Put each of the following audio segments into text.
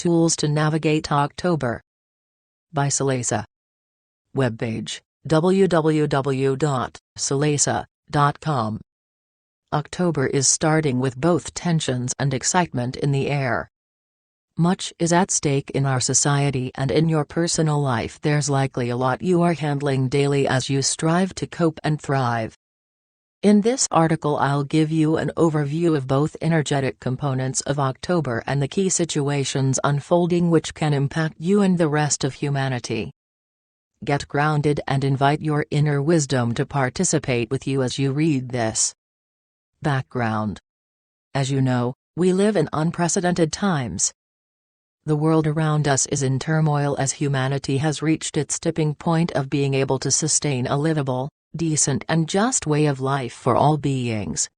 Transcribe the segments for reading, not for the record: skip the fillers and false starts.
Tools to Navigate October. By Selacia. Webpage, www.selacia.com. October is starting with both tensions and excitement in the air. Much is at stake in our society, and in your personal life there's likely a lot you are handling daily as you strive to cope and thrive. In this article I'll give you an overview of both energetic components of October and the key situations unfolding which can impact you and the rest of humanity. Get grounded and invite your inner wisdom to participate with you as you read this. Background. As you know, we live in unprecedented times. The world around us is in turmoil as humanity has reached its tipping point of being able to sustain a livable, decent and just way of life for all beings.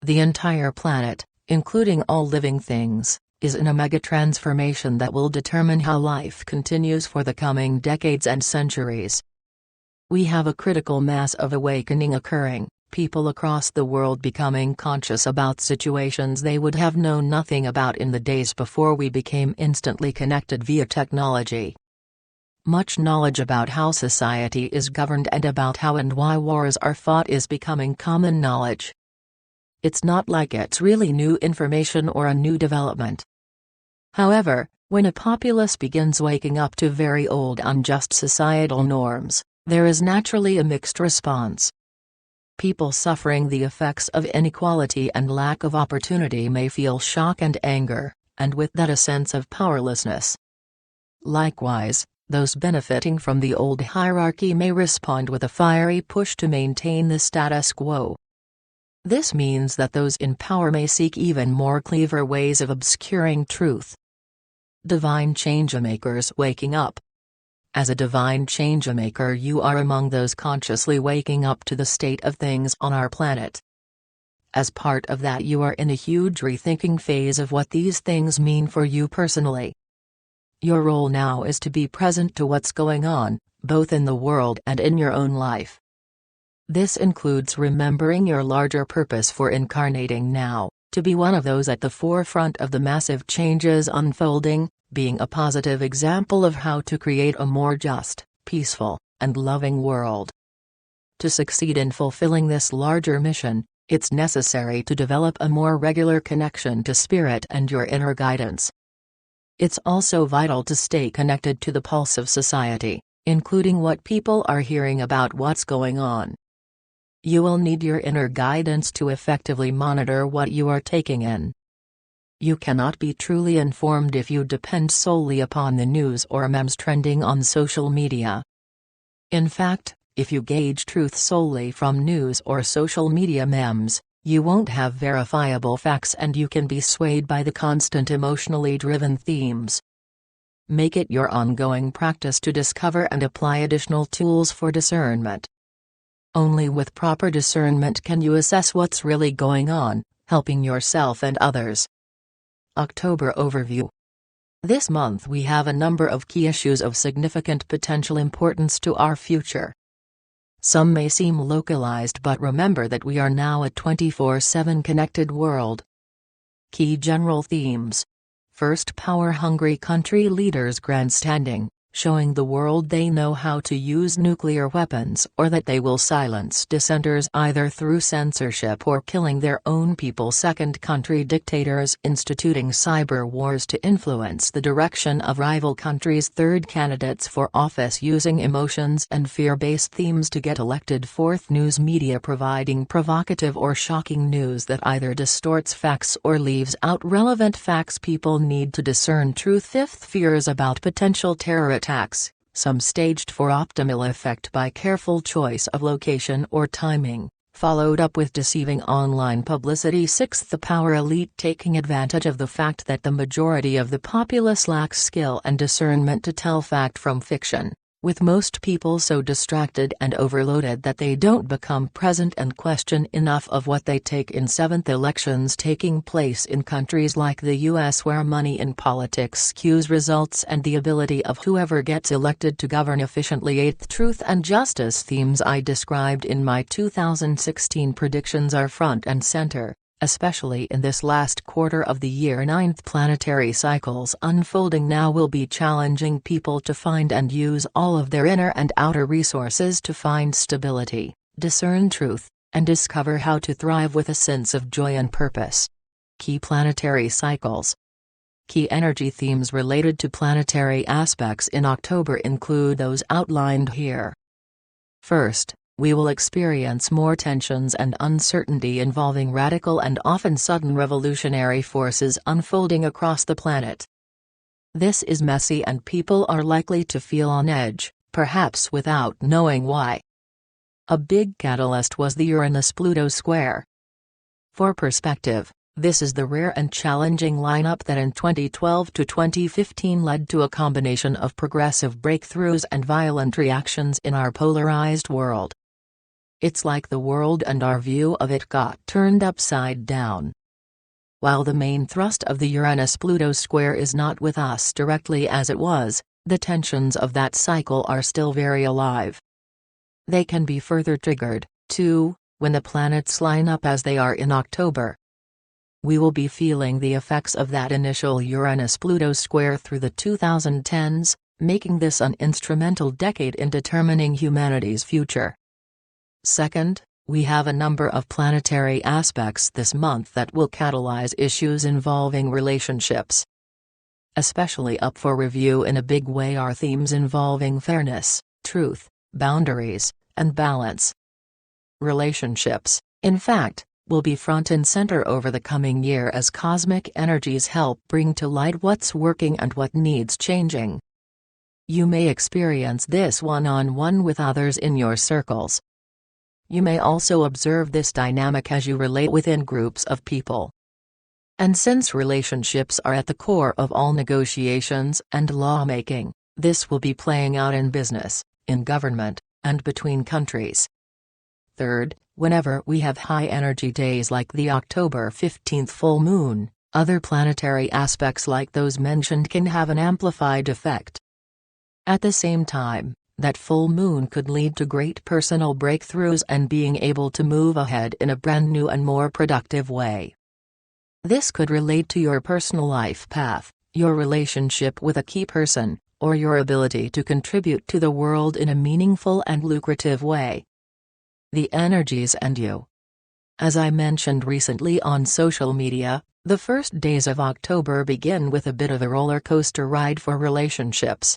The entire planet, including all living things, is in a mega transformation that will determine how life continues for the coming decades and centuries. We have a critical mass of awakening occurring, people across the world becoming conscious about situations they would have known nothing about in the days before we became instantly connected via technology. Much knowledge about how society is governed and about how and why wars are fought is becoming common knowledge. It's not like it's really new information or a new development. However, when a populace begins waking up to very old unjust societal norms, there is naturally a mixed response. People suffering the effects of inequality and lack of opportunity may feel shock and anger, and with that a sense of powerlessness. Likewise, those benefiting from the old hierarchy may respond with a fiery push to maintain the status quo. This means that those in power may seek even more clever ways of obscuring truth. Divine Changemakers waking up. As a divine changemaker, you are among those consciously waking up to the state of things on our planet. As part of that, you are in a huge rethinking phase of what these things mean for you personally. Your role now is to be present to what's going on, both in the world and in your own life. This includes remembering your larger purpose for incarnating now, to be one of those at the forefront of the massive changes unfolding, being a positive example of how to create a more just, peaceful, and loving world. To succeed in fulfilling this larger mission, it's necessary to develop a more regular connection to spirit and your inner guidance. It's also vital to stay connected to the pulse of society, including what people are hearing about what's going on. You will need your inner guidance to effectively monitor what you are taking in. You cannot be truly informed if you depend solely upon the news or memes trending on social media. In fact, if you gauge truth solely from news or social media memes, you won't have verifiable facts and you can be swayed by the constant emotionally driven themes. Make it your ongoing practice to discover and apply additional tools for discernment. Only with proper discernment can you assess what's really going on, helping yourself and others. October Overview. This month we have a number of key issues of significant potential importance to our future. Some may seem localized, but remember that we are now a 24/7 connected world. Key general themes. First, power-hungry country leaders grandstanding, showing the world they know how to use nuclear weapons or that they will silence dissenters either through censorship or killing their own people. Second, country dictators instituting cyber wars to influence the direction of rival countries. Third, candidates for office using emotions and fear-based themes to get elected. Fourth, news media providing provocative or shocking news that either distorts facts or leaves out relevant facts. People need to discern truth. Fifth, fears about potential terror attacks, some staged for optimal effect by careful choice of location or timing, followed up with deceiving online publicity. Sixth, the power elite taking advantage of the fact that the majority of the populace lacks skill and discernment to tell fact from fiction, with most people so distracted and overloaded that they don't become present and question enough of what they take in. Seventh, elections taking place in countries like the US where money in politics skews results and the ability of whoever gets elected to govern efficiently. Eighth, truth and justice themes I described in my 2016 predictions are front and center, Especially in this last quarter of the year, ninth planetary cycles unfolding now will be challenging people to find and use all of their inner and outer resources to find stability, discern truth, and discover how to thrive with a sense of joy and purpose. Key planetary cycles. Key energy themes related to planetary aspects in October include those outlined here. First, we will experience more tensions and uncertainty involving radical and often sudden revolutionary forces unfolding across the planet. This is messy and people are likely to feel on edge, perhaps without knowing why. A big catalyst was the Uranus-Pluto square. For perspective, this is the rare and challenging lineup that in 2012 to 2015 led to a combination of progressive breakthroughs and violent reactions in our polarized world. It's like the world and our view of it got turned upside down. While the main thrust of the Uranus-Pluto square is not with us directly as it was, the tensions of that cycle are still very alive. They can be further triggered, too, when the planets line up as they are in October. We will be feeling the effects of that initial Uranus-Pluto square through the 2010s, making this an instrumental decade in determining humanity's future. Second, we have a number of planetary aspects this month that will catalyze issues involving relationships. Especially up for review in a big way are themes involving fairness, truth, boundaries, and balance. Relationships, in fact, will be front and center over the coming year as cosmic energies help bring to light what's working and what needs changing. You may experience this one-on-one with others in your circles. You may also observe this dynamic as you relate within groups of people. And since relationships are at the core of all negotiations and lawmaking, this will be playing out in business, in government, and between countries. Third, whenever we have high-energy days like the October 15th full moon, other planetary aspects like those mentioned can have an amplified effect. At the same time, that full moon could lead to great personal breakthroughs and being able to move ahead in a brand new and more productive way. This could relate to your personal life path, your relationship with a key person, or your ability to contribute to the world in a meaningful and lucrative way. The energies and you. As I mentioned recently on social media, the first days of October begin with a bit of a roller coaster ride for relationships.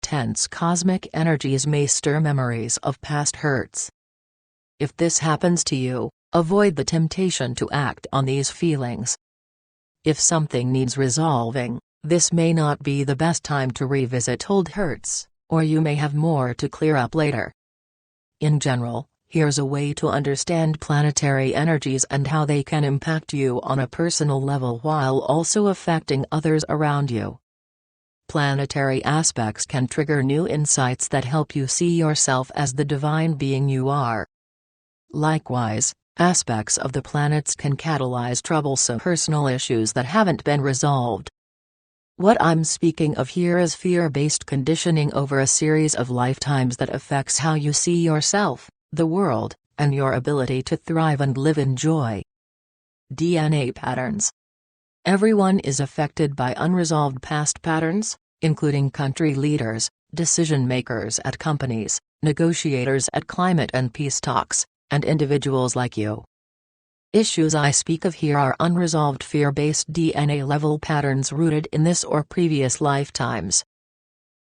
Tense cosmic energies may stir memories of past hurts. If this happens to you, avoid the temptation to act on these feelings. If something needs resolving, this may not be the best time to revisit old hurts, or you may have more to clear up later. In general, here's a way to understand planetary energies and how they can impact you on a personal level while also affecting others around you. Planetary aspects can trigger new insights that help you see yourself as the divine being you are. Likewise, aspects of the planets can catalyze troublesome personal issues that haven't been resolved. What I'm speaking of here is fear-based conditioning over a series of lifetimes that affects how you see yourself, the world, and your ability to thrive and live in joy. DNA patterns. Everyone is affected by unresolved past patterns, including country leaders, decision-makers at companies, negotiators at climate and peace talks, and individuals like you. Issues I speak of here are unresolved fear-based DNA-level patterns rooted in this or previous lifetimes.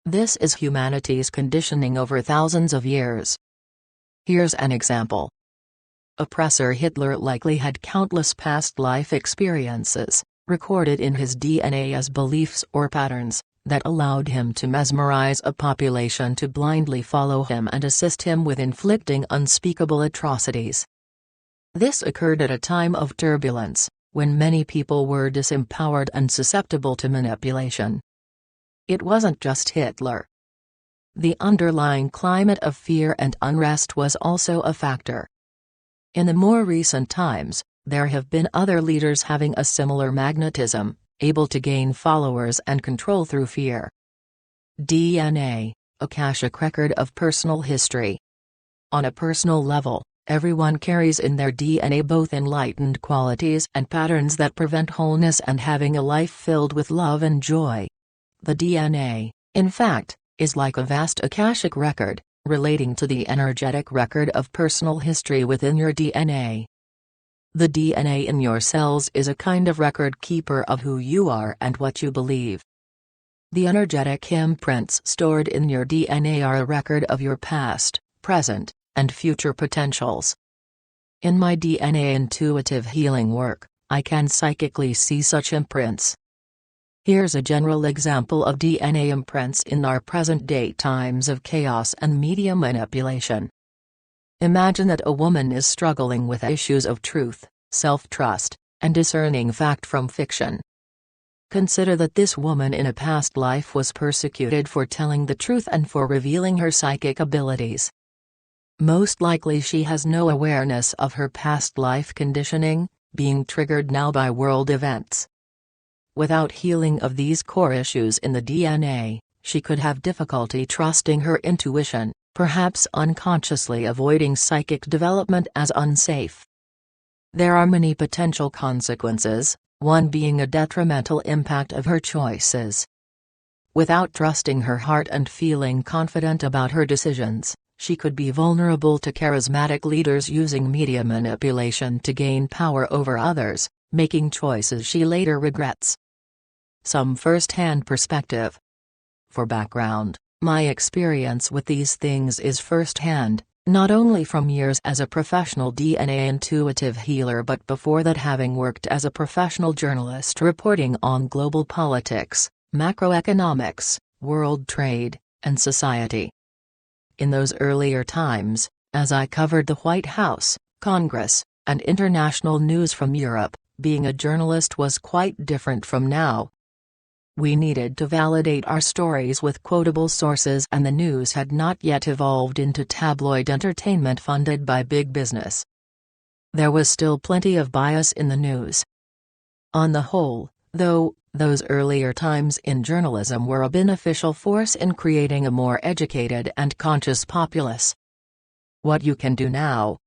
This is humanity's conditioning over thousands of years. Here's an example. Oppressor Hitler likely had countless past life experiences, recorded in his DNA as beliefs or patterns, that allowed him to mesmerize a population to blindly follow him and assist him with inflicting unspeakable atrocities. This occurred at a time of turbulence, when many people were disempowered and susceptible to manipulation. It wasn't just Hitler. The underlying climate of fear and unrest was also a factor. In the more recent times, there have been other leaders having a similar magnetism, able to gain followers and control through fear. DNA, Akashic record of personal history. On a personal level, Everyone carries in their DNA both enlightened qualities and patterns that prevent wholeness and having a life filled with love and joy. The DNA, in fact, is like a vast Akashic record, relating to the energetic record of personal history within your DNA. The DNA in your cells is a kind of record keeper of who you are and what you believe. The energetic imprints stored in your DNA are a record of your past, present, and future potentials. In my DNA intuitive healing work, I can psychically see such imprints. Here's a general example of DNA imprints in our present-day times of chaos and media manipulation. Imagine that a woman is struggling with issues of truth, self-trust, and discerning fact from fiction. Consider that this woman in a past life was persecuted for telling the truth and for revealing her psychic abilities. Most likely she has no awareness of her past life conditioning, being triggered now by world events. Without healing of these core issues in the DNA, she could have difficulty trusting her intuition, perhaps unconsciously avoiding psychic development as unsafe. There are many potential consequences, one being a detrimental impact of her choices. Without trusting her heart and feeling confident about her decisions, she could be vulnerable to charismatic leaders using media manipulation to gain power over others, making choices she later regrets. Some first-hand perspective. For background, my experience with these things is first-hand, not only from years as a professional DNA intuitive healer but before that having worked as a professional journalist reporting on global politics, macroeconomics, world trade, and society. In those earlier times, as I covered the White House, Congress, and international news from Europe, being a journalist was quite different from now. We needed to validate our stories with quotable sources and the news had not yet evolved into tabloid entertainment funded by big business. There was still plenty of bias in the news. On the whole, though, those earlier times in journalism were a beneficial force in creating a more educated and conscious populace. What you can do now?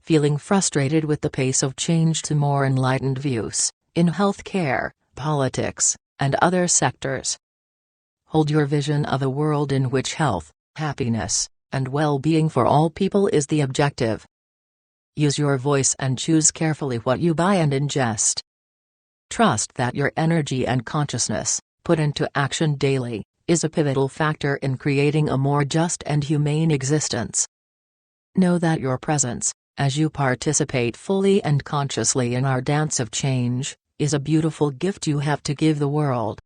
Feeling frustrated with the pace of change to more enlightened views, in healthcare, politics, and other sectors. Hold your vision of a world in which health, happiness, and well-being for all people is the objective. Use your voice and choose carefully what you buy and ingest. Trust that your energy and consciousness, put into action daily, is a pivotal factor in creating a more just and humane existence. Know that your presence, as you participate fully and consciously in our dance of change, is a beautiful gift you have to give the world.